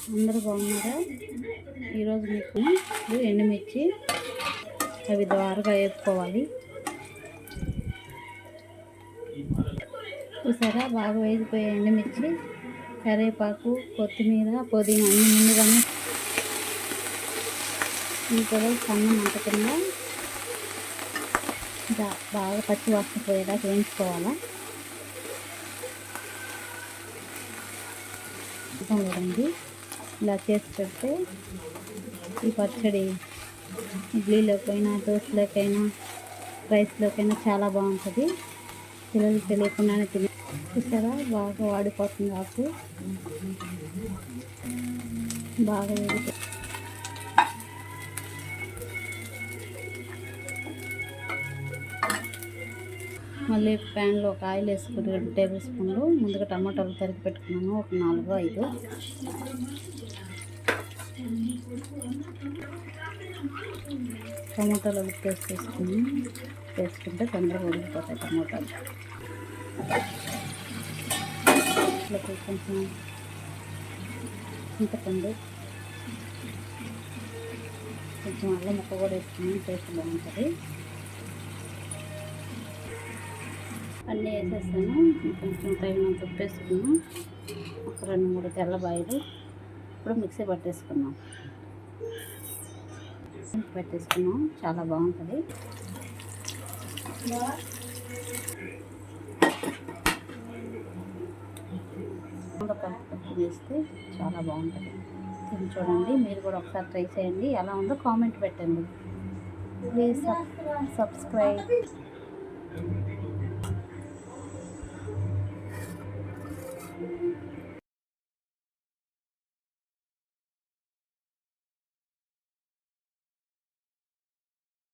అందరూ బాగున్నారా? ఈరోజు మీకు ఎండుమిర్చి అవి ద్వారగా వేసుకోవాలి. చూసారా, బాగా వేగిపోయే ఎండుమిర్చి, కరివేపాకు, కొత్తిమీర, పుదీనా అన్ని ముందుగానే ఇంట్లో సన్న మంట కింద బాగా పచ్చి వాసన పోయేదాకా వేయించుకోవాలా. చూడండి, ఇలా చేసి పెడితే ఈ పచ్చడి ఇడ్లీలోకైనా, దోశలోకైనా, రైస్లోకైనా చాలా బాగుంటుంది. పిల్లలు తెలియకుండానే తిని. చూసారా, బాగా వాడిపోతుంది ఆకు, బాగా వేడిపోతుంది. మళ్ళీ ప్యాన్లో ఒక ఆయిల్ వేసుకుని 2 టేబుల్ స్పూన్లు ముందుగా టమాటాలు తరిగి పెట్టుకున్నాను, ఒక 4-5. టమాటాలు పేస్ట్ వేసుకుంటే తొందరగా ఉడికిపోతాయి టమాటాలు. ఇట్లా కొంచెం చింతపండు, కొంచెం అల్లం ముక్క కూడా వేసుకున్నాను, టేస్ట్ బాగుంటుంది. అన్నీ వేసేసాను. కొంచెం తగినంత ఉప్పు వేసుకున్నాం, ఒక 2-3 తెల్లబాయలు. ఇప్పుడు మిక్సీ పట్టేసుకున్నాం, చాలా బాగుంటుంది. కలిపి వేస్తే చాలా బాగుంటుంది. చూడండి, మీరు కూడా ఒకసారి ట్రై చేయండి. ఎలా ఉందో కామెంట్ పెట్టండి. Please subscribe.